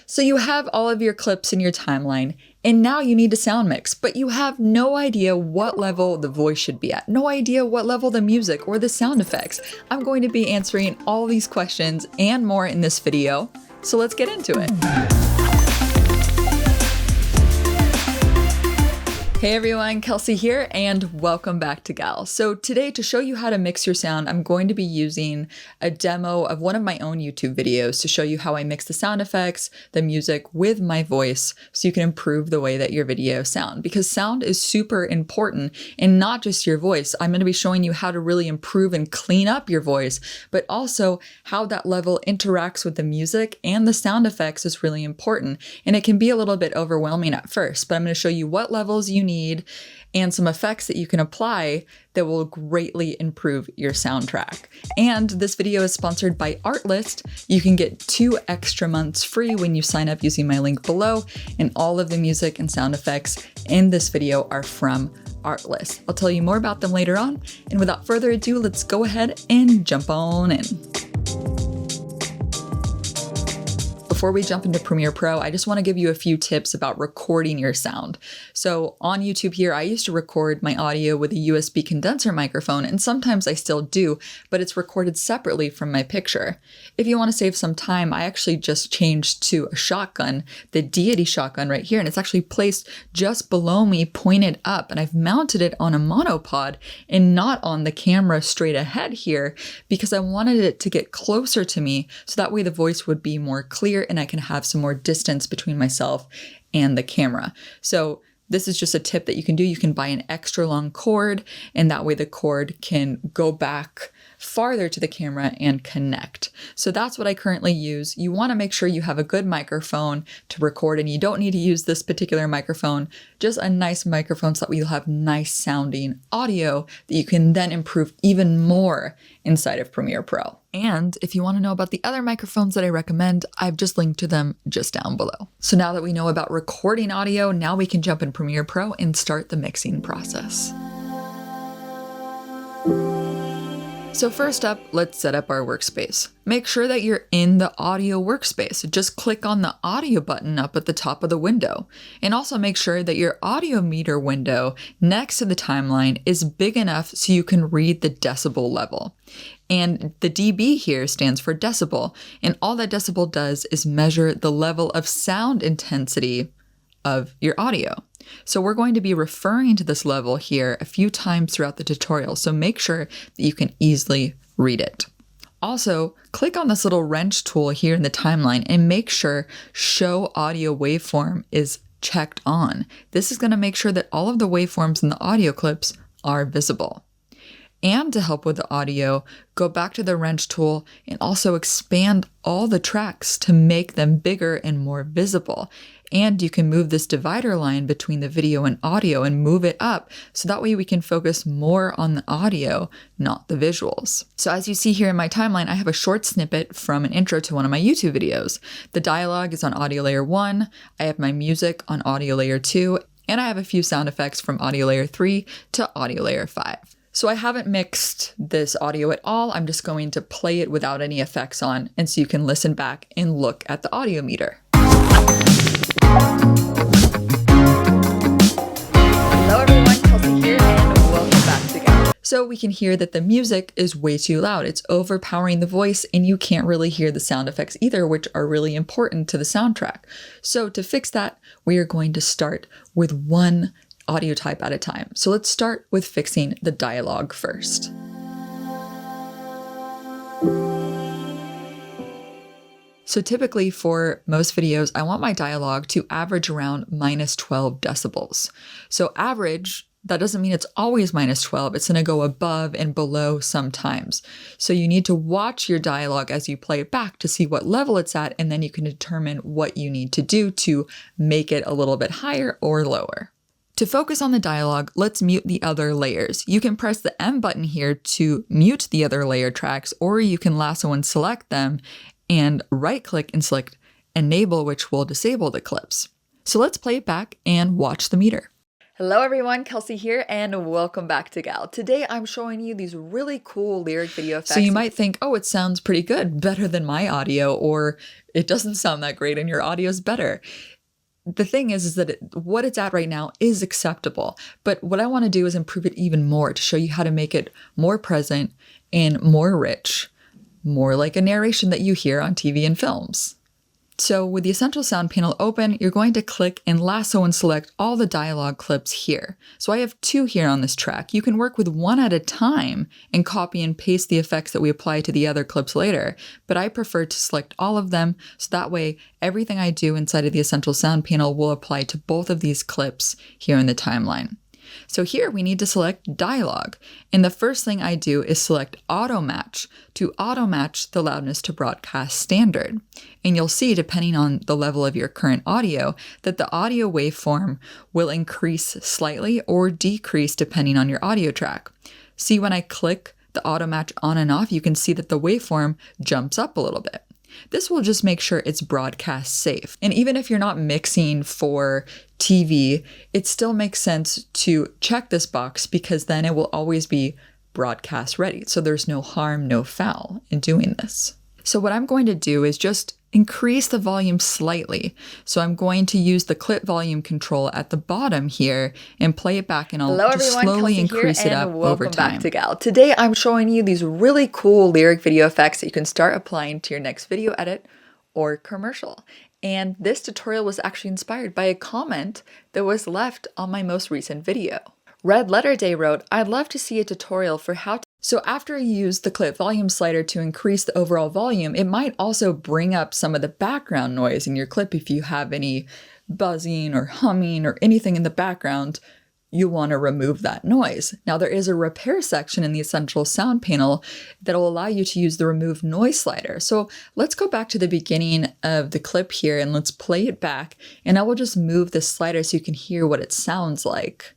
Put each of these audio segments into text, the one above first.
So you have all of your clips in your timeline, and now you need to sound mix, but you have no idea what level the voice should be at, no idea what level the music or the sound effects. I'm going to be answering all these questions and more in this video, so let's get into it. Hey everyone, Kelsey here, and welcome back to Gal. So today, to show you how to mix your sound, I'm going to be using a demo of one of my own YouTube videos to show you how I mix the sound effects, the music with my voice, so you can improve the way that your videos sound. Because sound is super important, and not just your voice. I'm going to be showing you how to really improve and clean up your voice, but also how that level interacts with the music and the sound effects is really important. And it can be a little bit overwhelming at first, but I'm going to show you what levels you need and some effects that you can apply that will greatly improve your soundtrack. And this video is sponsored by Artlist. You can get 2 extra months free when you sign up using my link below, and all of the music and sound effects in this video are from Artlist. I'll tell you more about them later on, and without further ado, let's go ahead and jump on in. Before we jump into Premiere Pro, I just want to give you a few tips about recording your sound. So on YouTube here, I used to record my audio with a USB condenser microphone, and sometimes I still do, but it's recorded separately from my picture. If you want to save some time, I actually just changed to a shotgun, the Deity shotgun right here, and it's actually placed just below me, pointed up, and I've mounted it on a monopod and not on the camera straight ahead here because I wanted it to get closer to me so that way the voice would be more clear and I can have some more distance between myself and the camera. So this is just a tip that you can do. You can buy an extra long cord, and that way the cord can go back farther to the camera and connect. So that's what I currently use. You want to make sure you have a good microphone to record, and you don't need to use this particular microphone, just a nice microphone so that you'll have nice sounding audio that you can then improve even more inside of Premiere Pro. And if you want to know about the other microphones that I recommend, I've just linked to them just down below. So now that we know about recording audio, now we can jump in Premiere Pro and start the mixing process. So first up, let's set up our workspace. Make sure that you're in the audio workspace. Just click on the audio button up at the top of the window. And also make sure that your audio meter window next to the timeline is big enough so you can read the decibel level. And the dB here stands for decibel. And all that decibel does is measure the level of sound intensity of your audio. So we're going to be referring to this level here a few times throughout the tutorial, so make sure that you can easily read it. Also, click on this little wrench tool here in the timeline and make sure Show Audio Waveform is checked on. This is going to make sure that all of the waveforms in the audio clips are visible. And to help with the audio, go back to the wrench tool and also expand all the tracks to make them bigger and more visible. And you can move this divider line between the video and audio and move it up so that way we can focus more on the audio, not the visuals. So as you see here in my timeline, I have a short snippet from an intro to one of my YouTube videos. The dialogue is on audio layer 1, I have my music on audio layer 2, and I have a few sound effects from audio layer 3 to audio layer 5. So I haven't mixed this audio at all. I'm just going to play it without any effects on, and so you can listen back and look at the audio meter. Hello everyone, Kelsey here, and welcome back to Gal. So we can hear that the music is way too loud. It's overpowering the voice, and you can't really hear the sound effects either, which are really important to the soundtrack. So to fix that, we are going to start with one audio type at a time. So let's start with fixing the dialogue first. So typically for most videos, I want my dialogue to average around -12 decibels. So average, that doesn't mean it's always -12. It's going to go above and below sometimes. So you need to watch your dialogue as you play it back to see what level it's at, and then you can determine what you need to do to make it a little bit higher or lower. To focus on the dialogue, let's mute the other layers. You can press the M button here to mute the other layer tracks, or you can lasso and select them and right-click and select Enable, which will disable the clips. So let's play it back and watch the meter. Hello everyone, Kelsey here, and welcome back to Gal. Today I'm showing you these really cool lyric video effects. So you might think, oh, it sounds pretty good, better than my audio, or it doesn't sound that great and your audio's better. The thing is that what it's at right now is acceptable, but what I want to do is improve it even more to show you how to make it more present and more rich, more like a narration that you hear on TV and films. So with the Essential Sound panel open, you're going to click and lasso and select all the dialogue clips here. So I have 2 here on this track. You can work with 1 at a time and copy and paste the effects that we apply to the other clips later, but I prefer to select all of them so that way everything I do inside of the Essential Sound panel will apply to both of these clips here in the timeline. So here we need to select dialogue, and the first thing I do is select auto match to auto match the loudness to broadcast standard. And you'll see, depending on the level of your current audio, that the audio waveform will increase slightly or decrease depending on your audio track. See, when I click the auto match on and off, you can see that the waveform jumps up a little bit. This will just make sure it's broadcast safe. And even if you're not mixing for TV, it still makes sense to check this box because then it will always be broadcast ready. So there's no harm, no foul in doing this. So what I'm going to do is just increase the volume slightly. So I'm going to use the clip volume control at the bottom here and play it back, and I'll just slowly increase it up over time. Back to Gal. Today I'm showing you these really cool lyric video effects that you can start applying to your next video edit or commercial. And this tutorial was actually inspired by a comment that was left on my most recent video. Red Letter Day wrote, "I'd love to see a tutorial for how to..." So after you use the clip volume slider to increase the overall volume, it might also bring up some of the background noise in your clip. If you have any buzzing or humming or anything in the background, you want to remove that noise. Now there is a repair section in the Essential Sound panel that will allow you to use the remove noise slider. So let's go back to the beginning of the clip here and let's play it back, and I will just move this slider so you can hear what it sounds like.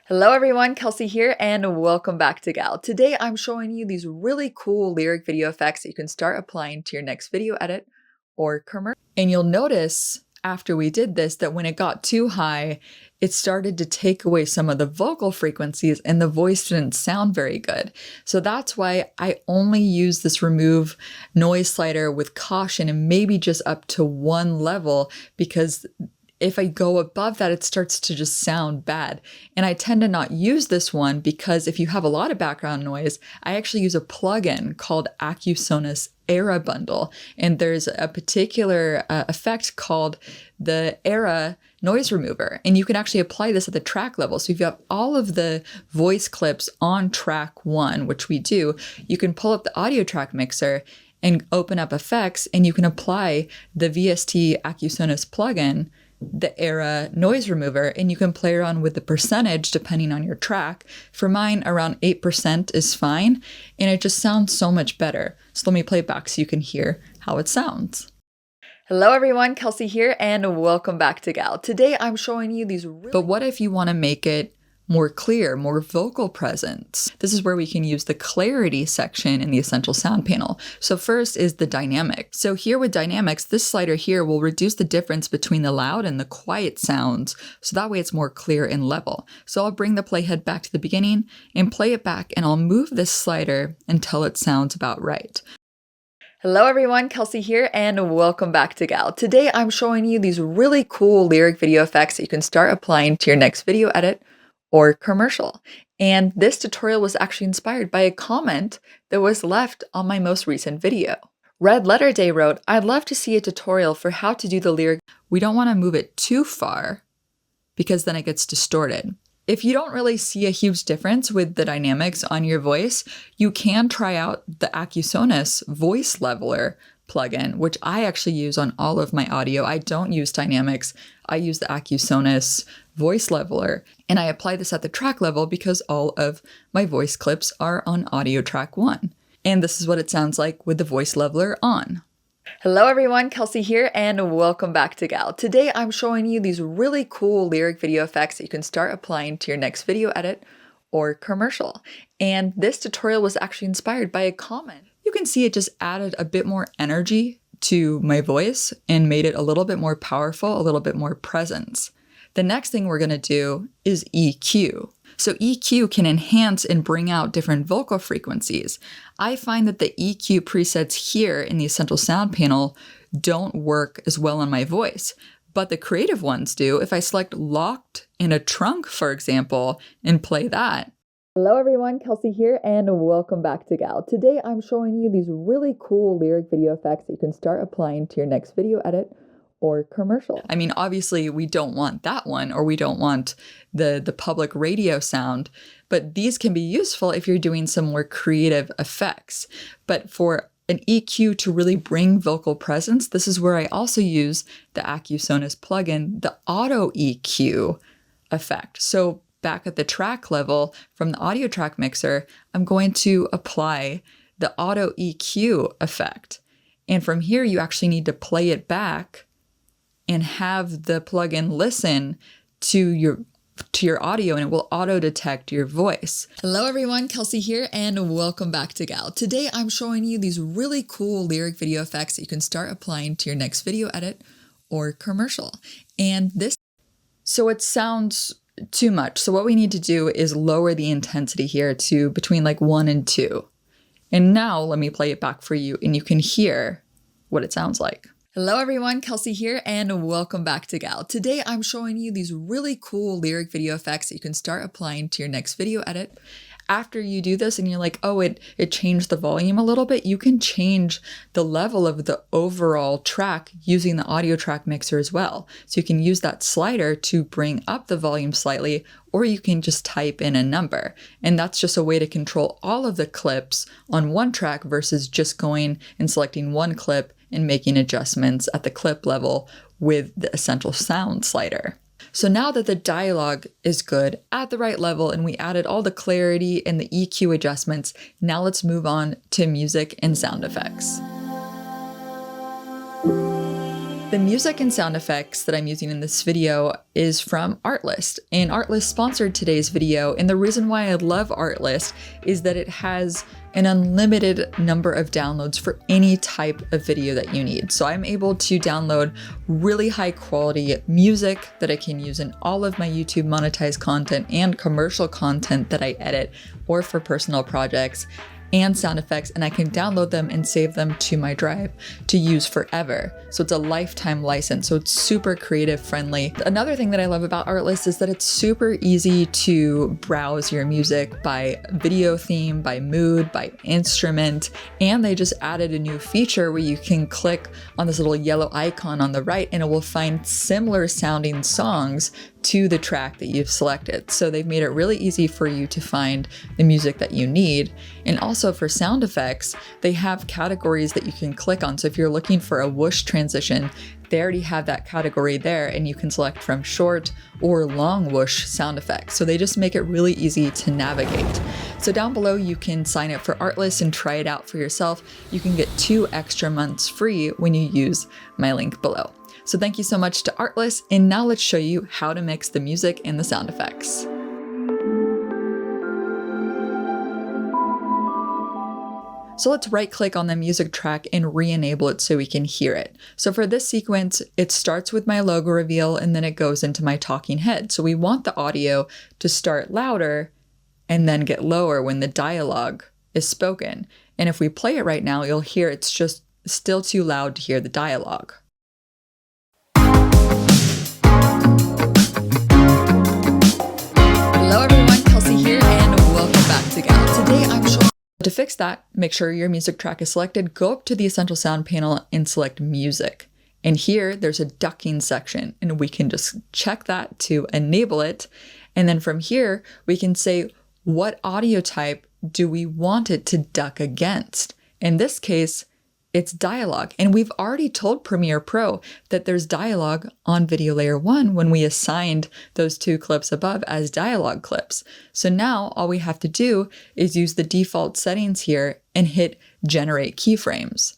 Hello everyone, Kelsey here, and welcome back to Gal. Today I'm showing you these really cool lyric video effects that you can start applying to your next video edit or commercial. And you'll notice after we did this that when it got too high, it started to take away some of the vocal frequencies and the voice didn't sound very good. So that's why I only use this remove noise slider with caution and maybe just up to 1 level, because if I go above that, it starts to just sound bad. And I tend to not use this one because if you have a lot of background noise, I actually use a plugin called Acusonus Era Bundle. And there's a particular effect called the Era Noise Remover. And you can actually apply this at the track level. So if you have all of the voice clips on track 1, which we do, you can pull up the audio track mixer and open up effects, and you can apply the VST Acusonus plugin, the Era Noise Remover, and you can play around with the percentage depending on your track. For mine, around 8% is fine, and it just sounds so much better. So let me play it back so you can hear how it sounds. Hello everyone, Kelsey here, and welcome back to Gal. Today I'm showing you these But what if you want to make it more clear, more vocal presence? This is where we can use the clarity section in the Essential Sound panel. So first is the dynamic. So here with dynamics, this slider here will reduce the difference between the loud and the quiet sounds, so that way it's more clear and level. So I'll bring the playhead back to the beginning and play it back, and I'll move this slider until it sounds about right. Hello everyone, Kelsey here, and welcome back to Gal. Today I'm showing you these really cool lyric video effects that you can start applying to your next video edit or commercial. And this tutorial was actually inspired by a comment that was left on my most recent video. Red Letter Day wrote, "I'd love to see a tutorial for how to do the lyric." We don't want to move it too far because then it gets distorted. If you don't really see a huge difference with the dynamics on your voice, you can try out the Acusonus voice leveler plugin, which I actually use on all of my audio. I don't use dynamics. I use the Acusonus voice leveler, and I apply this at the track level because all of my voice clips are on audio track 1. And this is what it sounds like with the voice leveler on. Hello everyone, Kelsey here, and welcome back to Gal. Today I'm showing you these really cool lyric video effects that you can start applying to your next video edit or commercial. And this tutorial was actually inspired by a comment. You can see it just added a bit more energy to my voice and made it a little bit more powerful, a little bit more presence. The next thing we're going to do is EQ. So EQ can enhance and bring out different vocal frequencies. I find that the EQ presets here in the Essential Sound panel don't work as well on my voice, but the creative ones do. If I select Locked in a Trunk, for example, and play that. Hello everyone, Kelsey here, and welcome back to Gal. Today I'm showing you these really cool lyric video effects that you can start applying to your next video edit or commercial. I mean, obviously we don't want that one, or we don't want the public radio sound, but these can be useful if you're doing some more creative effects. But for an EQ to really bring vocal presence, this is where I also use the Acusonus plugin, the Auto EQ effect. So back at the track level from the audio track mixer, I'm going to apply the Auto EQ effect. And from here, you actually need to play it back and have the plugin listen to your audio, and it will auto detect your voice. Hello everyone, Kelsey here, and welcome back to Gal. Today I'm showing you these really cool lyric video effects that you can start applying to your next video edit or commercial. So it sounds too much. So what we need to do is lower the intensity here to between like 1 and 2. And now let me play it back for you and you can hear what it sounds like. Hello everyone, Kelsey here, and welcome back to Gal. Today I'm showing you these really cool lyric video effects that you can start applying to your next video edit. After you do this and you're like, oh, it changed the volume a little bit, you can change the level of the overall track using the audio track mixer as well. So you can use that slider to bring up the volume slightly, or you can just type in a number. And that's just a way to control all of the clips on one track versus just going and selecting one clip and making adjustments at the clip level with the Essential Sound slider. So now that the dialogue is good at the right level and we added all the clarity and the EQ adjustments, now let's move on to music and sound effects. The music and sound effects that I'm using in this video is from Artlist, and Artlist sponsored today's video. And the reason why I love Artlist is that it has an unlimited number of downloads for any type of video that you need. So I'm able to download really high quality music that I can use in all of my YouTube monetized content and commercial content that I edit or for personal projects, and sound effects, and I can download them and save them to my drive to use forever. So it's a lifetime license, so it's super creative friendly. Another thing that I love about Artlist is that it's super easy to browse your music by video theme, by mood, by instrument, and they just added a new feature where you can click on this little yellow icon on the right and it will find similar sounding songs to the track that you've selected. So they've made it really easy for you to find the music that you need. And also for sound effects, they have categories that you can click on. So if you're looking for a whoosh transition, they already have that category there and you can select from short or long whoosh sound effects. So they just make it really easy to navigate. So down below, you can sign up for Artlist and try it out for yourself. You can get 2 extra months free when you use my link below. So thank you so much to Artlist, and now let's show you how to mix the music and the sound effects. So let's right click on the music track and re-enable it so we can hear it. So for this sequence, it starts with my logo reveal and then it goes into my talking head. So we want the audio to start louder and then get lower when the dialogue is spoken. And if we play it right now, you'll hear it's just still too loud to hear the dialogue. Hello everyone, Kelsey here, and welcome back to Gal. Today I'm showing. To fix that, make sure your music track is selected, go up to the Essential Sound panel and select Music. And here there's a ducking section, and we can just check that to enable it. And then from here, we can say what audio type do we want it to duck against. In this case, it's dialogue. And we've already told Premiere Pro that there's dialogue on video layer 1 when we assigned those 2 clips above as dialogue clips. So now all we have to do is use the default settings here and hit generate keyframes.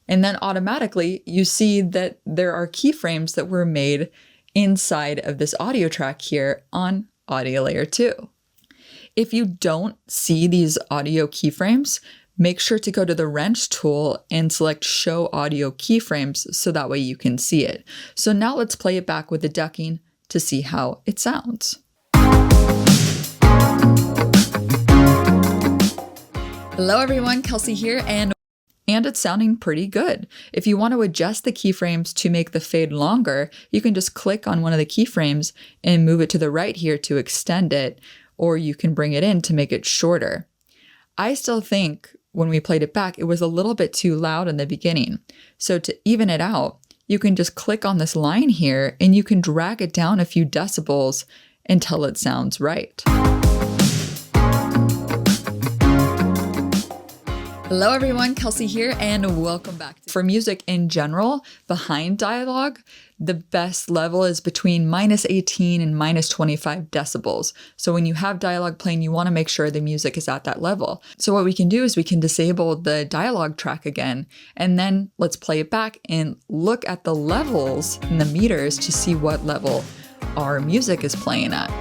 And then automatically you see that there are keyframes that were made inside of this audio track here on audio layer 2. If you don't see these audio keyframes, make sure to go to the wrench tool and select show audio keyframes so that way you can see it. So now let's play it back with the ducking to see how it sounds. Hello everyone, Kelsey here, and it's sounding pretty good. If you want to adjust the keyframes to make the fade longer, you can just click on one of the keyframes and move it to the right here to extend it, or you can bring it in to make it shorter. I still think when we played it back, it was a little bit too loud in the beginning. So to even it out, you can just click on this line here and you can drag it down a few decibels until it sounds right. Hello everyone, Kelsey here, and welcome back. For music in general, behind dialogue, the best level is between -18 and -25 decibels. So when you have dialogue playing, you want to make sure the music is at that level. So what we can do is we can disable the dialogue track again, and then let's play it back and look at the levels in the meters to see what level our music is playing at.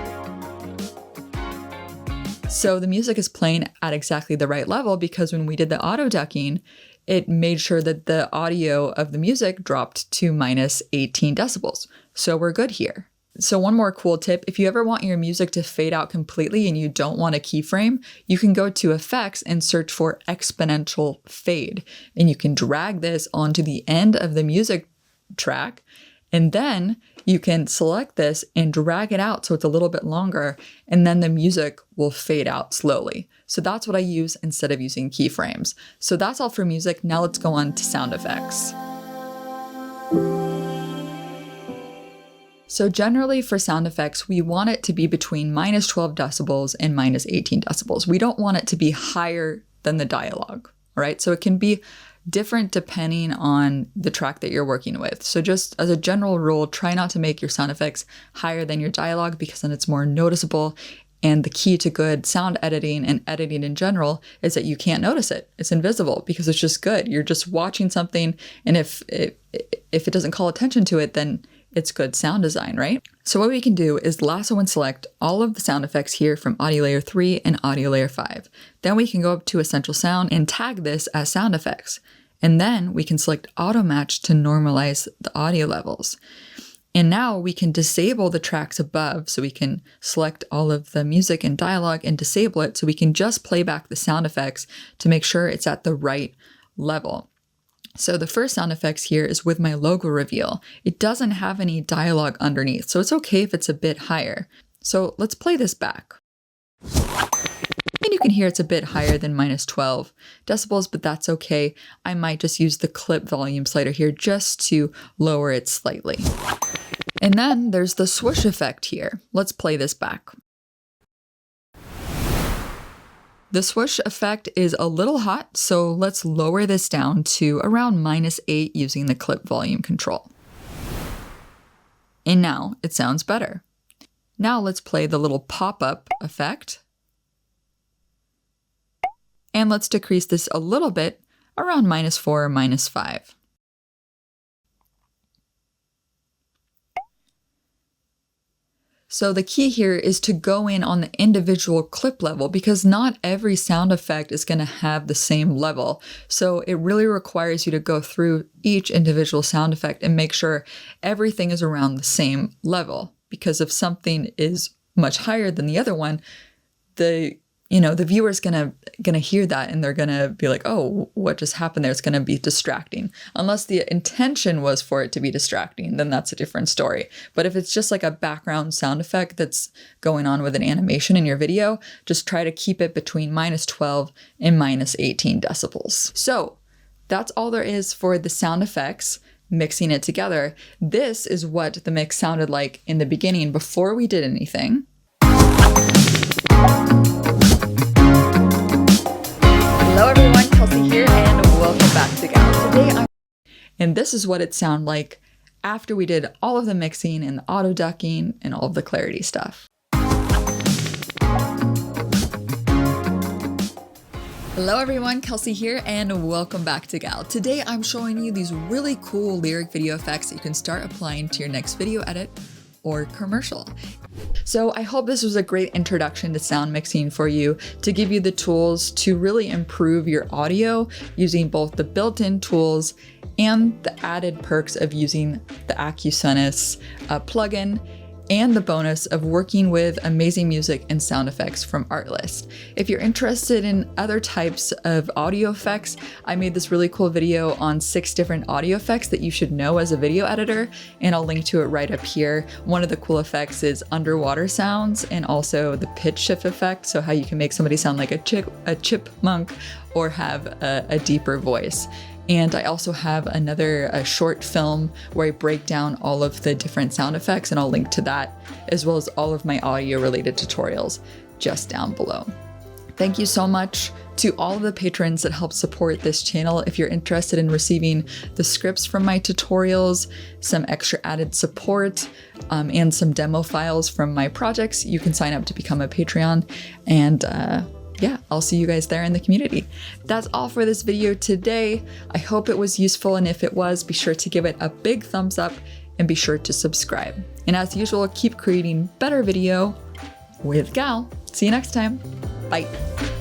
So the music is playing at exactly the right level because when we did the auto ducking, it made sure that the audio of the music dropped to -18 decibels. So we're good here. So one more cool tip, if you ever want your music to fade out completely and you don't want a keyframe, you can go to Effects and search for exponential fade. And you can drag this onto the end of the music track. And then you can select this and drag it out so it's a little bit longer, and then the music will fade out slowly. So that's what I use instead of using keyframes. So that's all for music. Now let's go on to sound effects. So generally for sound effects, we want it to be between -12 decibels and -18 decibels. We don't want it to be higher than the dialogue, all right? So it can be different depending on the track that you're working with. So just as a general rule, try not to make your sound effects higher than your dialogue because then it's more noticeable. And the key to good sound editing and editing in general is that you can't notice it. It's invisible because it's just good. You're just watching something, and if it doesn't call attention to it, then it's good sound design, right? So what we can do is lasso and select all of the sound effects here from Audio Layer 3 and Audio Layer 5. Then we can go up to Essential Sound and tag this as sound effects. And then we can select Auto Match to normalize the audio levels. And now we can disable the tracks above, so we can select all of the music and dialogue and disable it so we can just play back the sound effects to make sure it's at the right level. So the first sound effects here is with my logo reveal. It doesn't have any dialogue underneath, so it's okay if it's a bit higher. So let's play this back. And you can hear it's a bit higher than -12 decibels, but that's okay. I might just use the clip volume slider here just to lower it slightly. And then there's the swoosh effect here. Let's play this back. The swoosh effect is a little hot, so let's lower this down to around -8 using the clip volume control. And now it sounds better. Now let's play the little pop-up effect. And let's decrease this a little bit, around -4 or -5. So the key here is to go in on the individual clip level because not every sound effect is going to have the same level. So it really requires you to go through each individual sound effect and make sure everything is around the same level. Because if something is much higher than the other one, the viewer's gonna hear that and they're gonna be like, oh, what just happened there? It's gonna be distracting. Unless the intention was for it to be distracting, then that's a different story. But if it's just like a background sound effect that's going on with an animation in your video, just try to keep it between -12 and -18 decibels. So that's all there is for the sound effects, mixing it together. This is what the mix sounded like in the beginning before we did anything. Hello everyone, Kelsey here, and welcome back to Gal. And this is what it sounded like after we did all of the mixing and the auto ducking and all of the clarity stuff. Hello everyone, Kelsey here, and welcome back to Gal. Today I'm showing you these really cool lyric video effects that you can start applying to your next video edit or commercial. So I hope this was a great introduction to sound mixing for you to give you the tools to really improve your audio using both the built-in tools and the added perks of using the Acusonus plugin and the bonus of working with amazing music and sound effects from Artlist. If you're interested in other types of audio effects, I made this really cool video on 6 different audio effects that you should know as a video editor, and I'll link to it right up here. One of the cool effects is underwater sounds and also the pitch shift effect, so how you can make somebody sound like a chipmunk or have a deeper voice. And I also have a short film where I break down all of the different sound effects, and I'll link to that, as well as all of my audio related tutorials just down below. Thank you so much to all of the patrons that help support this channel. If you're interested in receiving the scripts from my tutorials, some extra added support, and some demo files from my projects, you can sign up to become a Patreon. And yeah, I'll see you guys there in the community. That's all for this video today. I hope it was useful, and if it was, be sure to give it a big thumbs up and be sure to subscribe. And as usual, keep creating better video with Gal. See you next time. Bye.